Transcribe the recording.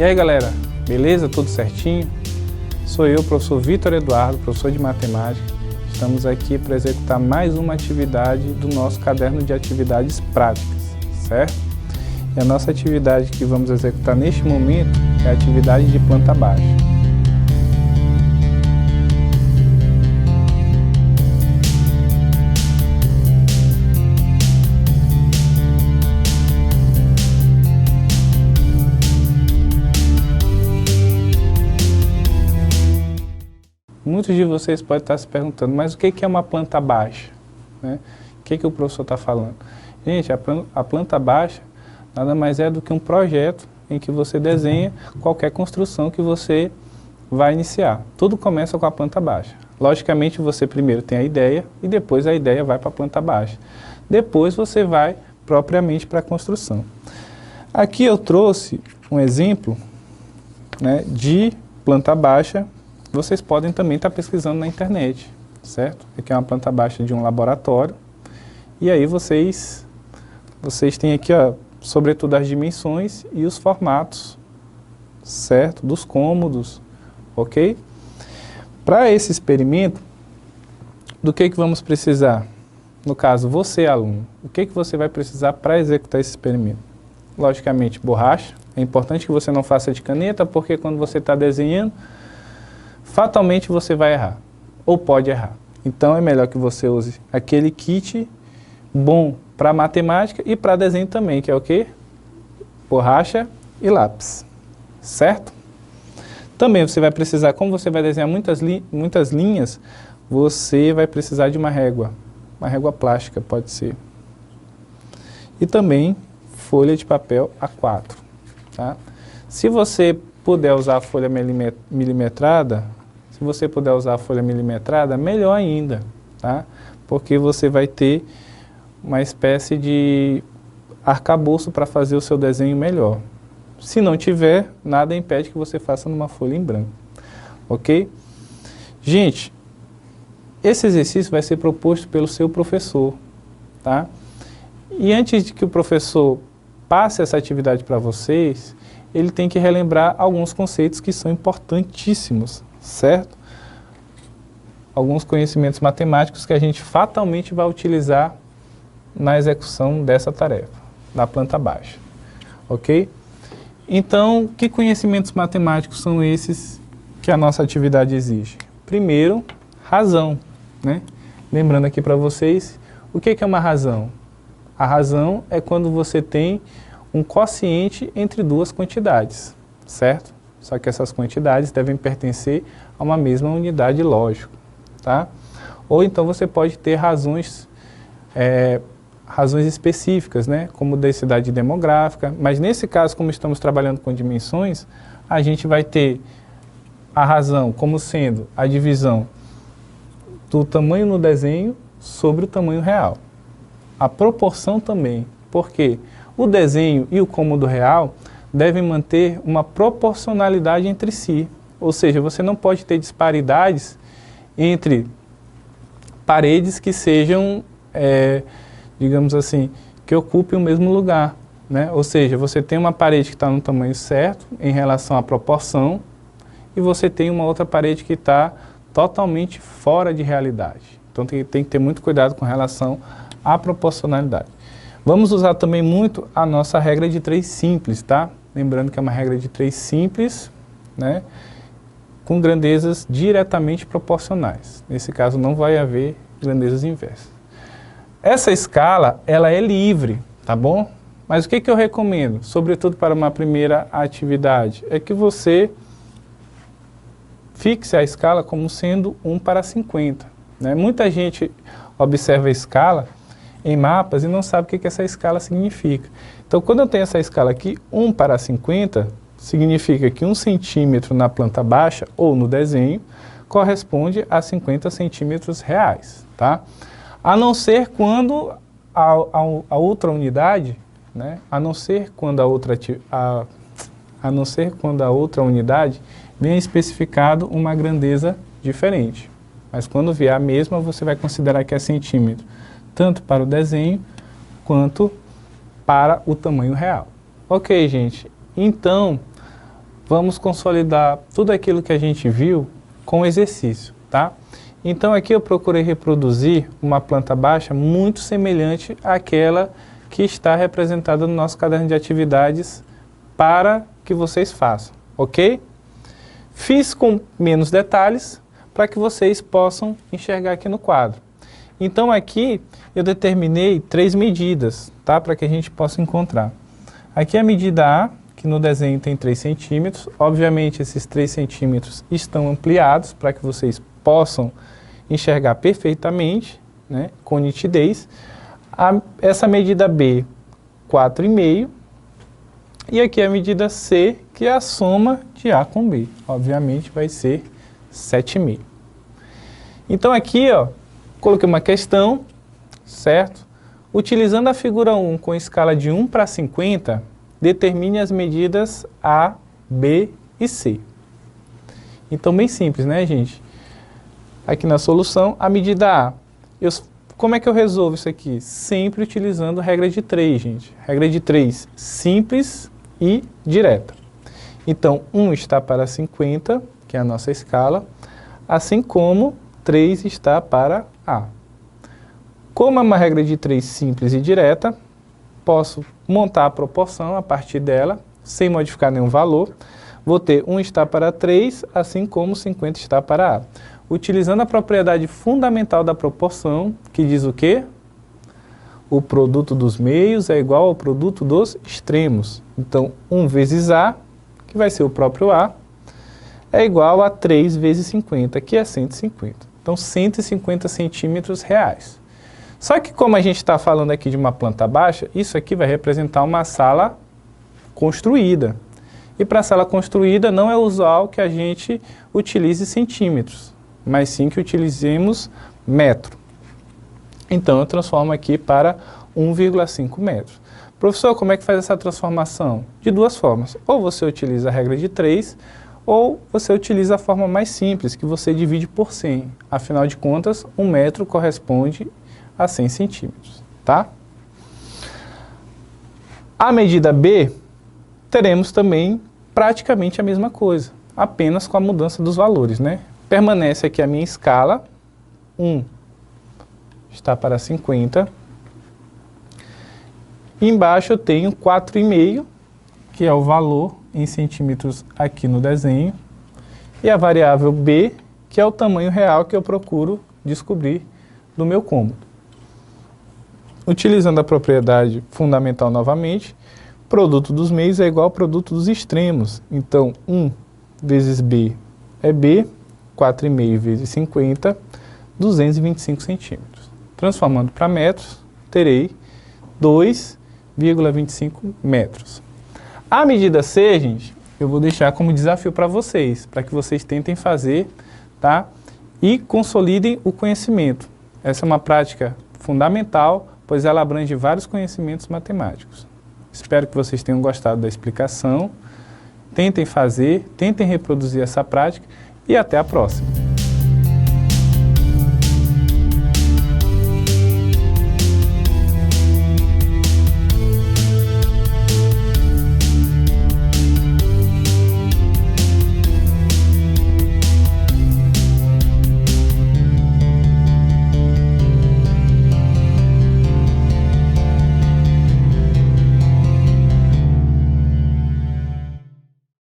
E aí galera, beleza? Tudo certinho? Sou eu, professor Vitor Eduardo, professor de matemática. Estamos aqui para executar mais uma atividade do nosso caderno de atividades práticas, certo? E a nossa atividade que vamos executar neste momento é a atividade de planta baixa. Muitos de vocês podem estar se perguntando, mas o que é uma planta baixa? Né? O que o professor está falando? Gente, a planta baixa nada mais é do que um projeto em que você desenha qualquer construção que você vai iniciar. Tudo começa com a planta baixa. Logicamente, você primeiro tem a ideia e depois a ideia vai para a planta baixa. Depois você vai propriamente para a construção. Aqui eu trouxe um exemplo, né, de planta baixa. Vocês podem também estar pesquisando na internet, certo? Aqui é uma planta baixa de um laboratório. E aí vocês têm aqui, ó, sobretudo as dimensões e os formatos, certo? Dos cômodos, ok? Para esse experimento, do que vamos precisar? No caso, você, aluno, o que você vai precisar para executar esse experimento? Logicamente, borracha. É importante que você não faça de caneta, porque quando você está desenhando, fatalmente você vai errar, ou pode errar. Então é melhor que você use aquele kit bom para matemática e para desenho também, que é o quê? Borracha e lápis, certo? Também você vai precisar, como você vai desenhar muitas linhas, você vai precisar de uma régua plástica pode ser. E também folha de papel A4, tá? Se você puder usar a folha milimetrada, melhor ainda, tá? Porque você vai ter uma espécie de arcabouço para fazer o seu desenho melhor. Se não tiver, nada impede que você faça numa folha em branco, ok? Gente, esse exercício vai ser proposto pelo seu professor, tá? E antes de que o professor passe essa atividade para vocês, ele tem que relembrar alguns conceitos que são importantíssimos, certo? Alguns conhecimentos matemáticos que a gente fatalmente vai utilizar na execução dessa tarefa, da planta baixa, ok? Então, que conhecimentos matemáticos são esses que a nossa atividade exige? Primeiro, razão, né? Lembrando aqui para vocês, o que é uma razão? A razão é quando você tem um quociente entre duas quantidades, certo? Só que essas quantidades devem pertencer a uma mesma unidade lógica, tá? Ou então você pode ter razões específicas, né? Como densidade demográfica, mas nesse caso, como estamos trabalhando com dimensões, a gente vai ter a razão como sendo a divisão do tamanho no desenho sobre o tamanho real. A proporção também, porque o desenho e o cômodo real devem manter uma proporcionalidade entre si. Ou seja, você não pode ter disparidades entre paredes que sejam, digamos assim, que ocupem o mesmo lugar, né? Ou seja, você tem uma parede que está no tamanho certo em relação à proporção e você tem uma outra parede que está totalmente fora de realidade. Então tem que ter muito cuidado com relação à proporcionalidade. Vamos usar também muito a nossa regra de 3 simples, tá? Lembrando que é uma regra de 3 simples, né? Com grandezas diretamente proporcionais. Nesse caso não vai haver grandezas inversas. Essa escala, ela é livre, tá bom? Mas o que eu recomendo, sobretudo para uma primeira atividade, é que você fixe a escala como sendo 1:50, né? Muita gente observa a escala em mapas e não sabe o que essa escala significa. Então, quando eu tenho essa escala aqui, 1:50, significa que 1 centímetro na planta baixa, ou no desenho, corresponde a 50 centímetros reais, tá? A não ser quando a outra unidade, né? A não ser quando a outra unidade venha especificado uma grandeza diferente. Mas quando vier a mesma, você vai considerar que é centímetro, tanto para o desenho, quanto para o tamanho real. Ok, gente? Então, vamos consolidar tudo aquilo que a gente viu com o exercício, tá? Então aqui eu procurei reproduzir uma planta baixa muito semelhante àquela que está representada no nosso caderno de atividades para que vocês façam, ok? Fiz com menos detalhes para que vocês possam enxergar aqui no quadro. Então aqui eu determinei 3 medidas, tá? Para que a gente possa encontrar. Aqui a medida A, que no desenho tem 3 centímetros. Obviamente esses 3 centímetros estão ampliados para que vocês possam enxergar perfeitamente, né, com nitidez. Essa medida B, 4,5. E aqui a medida C, que é a soma de A com B. Obviamente vai ser 7,5. Então aqui, ó, coloquei uma questão, certo? Utilizando a figura 1 com escala de 1 para 50, determine as medidas A, B e C. Então bem simples, né, gente? Aqui na solução, a medida A. Como é que eu resolvo isso aqui? Sempre utilizando a regra de 3, gente. Regra de 3, simples e direta. Então, 1 está para 50, que é a nossa escala, assim como 3 está para A. Como é uma regra de 3 simples e direta, posso montar a proporção a partir dela, sem modificar nenhum valor. Vou ter 1 está para 3, assim como 50 está para A. Utilizando a propriedade fundamental da proporção, que diz o quê? O produto dos meios é igual ao produto dos extremos. Então, 1 vezes A, que vai ser o próprio A, é igual a 3 vezes 50, que é 150. Então, 150 centímetros reais. Só que como a gente está falando aqui de uma planta baixa, isso aqui vai representar uma sala construída. E para a sala construída não é usual que a gente utilize centímetros, mas sim que utilizemos metro. Então eu transformo aqui para 1,5 metros. Professor, como é que faz essa transformação? De duas formas. Ou você utiliza a regra de 3, ou você utiliza a forma mais simples, que você divide por 100. Afinal de contas, 1 metro corresponde a 100 centímetros, tá? A medida B, teremos também praticamente a mesma coisa, apenas com a mudança dos valores, né? Permanece aqui a minha escala, 1 está para 50. E embaixo eu tenho 4,5, que é o valor em centímetros aqui no desenho. E a variável B, que é o tamanho real que eu procuro descobrir do meu cômodo. Utilizando a propriedade fundamental novamente, produto dos meios é igual ao produto dos extremos. Então, 1 vezes B é B, 4,5 vezes 50, 225 centímetros. Transformando para metros, terei 2,25 metros. A medida C, gente, eu vou deixar como desafio para vocês que vocês tentem fazer, tá? E consolidem o conhecimento. Essa é uma prática fundamental, pois ela abrange vários conhecimentos matemáticos. Espero que vocês tenham gostado da explicação. Tentem fazer, tentem reproduzir essa prática e até a próxima.